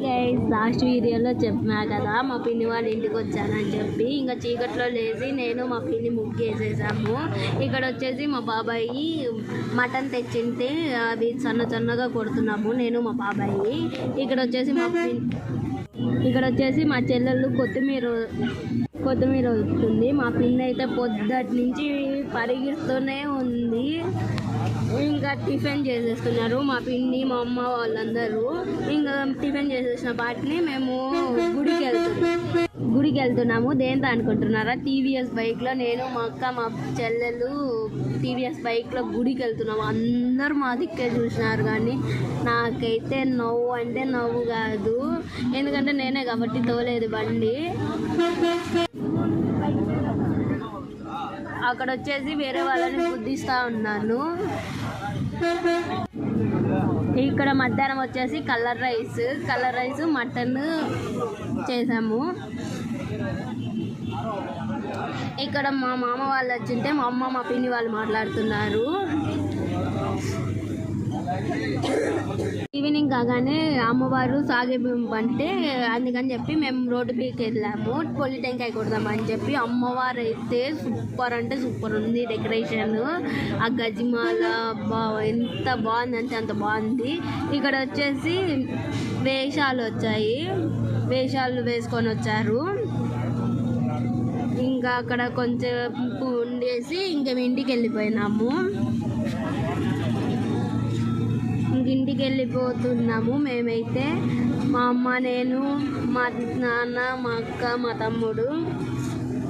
Guys last వీడియోలో చెప్పినా కదా మా పిన్ని వాళ్ళ ఇంటికి వచ్చానని చెప్పి ఇంకా చీకట్లో లేచి నేను మా పిన్ని ముగ్గు వేసేసాము. ఇక్కడ వచ్చేసి మా బాబాయి మటన్ తెచ్చింటే అది సన్నగా కొడుతున్నాము నేను మా బాబాయి. ఇక్కడ వచ్చేసి మా చెల్లెళ్ళు కొత్తిమీర వస్తుంది. మా పిన్ని అయితే పొద్దుటి నుంచి పరిగిస్తూనే ఉంది. ఇంకా టిఫిన్ చేసేస్తున్నారు మా పిన్ని మా అమ్మ వాళ్ళందరూ. ఇంకా టిఫిన్ చేసేసిన వాటిని మేము గుడికి వెళ్తున్నాము. దేంతో అనుకుంటున్నారా? టీవీఎస్ బైక్లో నేను మా అక్క మా చెల్లెలు టీవీఎస్ బైక్లో గుడికి వెళ్తున్నాము. అందరూ మా దిక్కే చూసినారు కానీ నాకైతే నవ్వు అంటే నవ్వు కాదు, ఎందుకంటే నేనే కాబట్టి తోలేదు బండి. అక్కడ వచ్చేసి వేరే వాళ్ళని బుద్ధిస్తూ ఉన్నాను. ఇక్కడ మధ్యాహ్నం వచ్చేసి కలర్ రైస్ మటన్ చేసాము. ఇక్కడ మా మామ వాళ్ళు వచ్చింటే మా అమ్మ మా పిన్ని వాళ్ళు మాట్లాడుతున్నారు. ఈవినింగ్ కాగానే అమ్మవారు సాగిబింపు అంటే అందుకని చెప్పి మేము రోడ్డు పీకి వెళ్ళాము. పొల్లి టెంకాయ కొడదామని చెప్పి. అమ్మవారు అయితే సూపర్ అంటే సూపర్ ఉంది డెకరేషన్. ఆ గజిమాల ఎంత బాగుందంటే అంత బాగుంది. ఇక్కడ వచ్చేసి వేషాలు వేసుకొని వచ్చారు. ఇంకా అక్కడ కొంచెం ఉండేసి ఇంకా ఇంటికి వెళ్ళిపోయినాము. ఇంటికి వెళ్ళిపోతున్నాము మేమైతే. మా అమ్మ, నేను, మా నాన్న, మా అక్క, మా తమ్ముడు.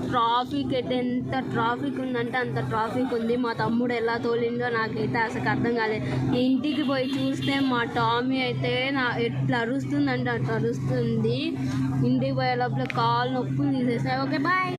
ట్రాఫిక్ అయితే ఎంత ట్రాఫిక్ ఉందంటే అంత ట్రాఫిక్ ఉంది. మా తమ్ముడు ఎలా తోలిందో నాకైతే అసలు అర్థం కాలేదు. ఇంటికి పోయి చూస్తే మా టామీ అయితే ఎట్లా అరుస్తుందంటే అట్లా అరుస్తుంది. ఇంటికి పోయే లోపల కాళ్ళు నొప్పులు తీసేసాయి. Okay bye.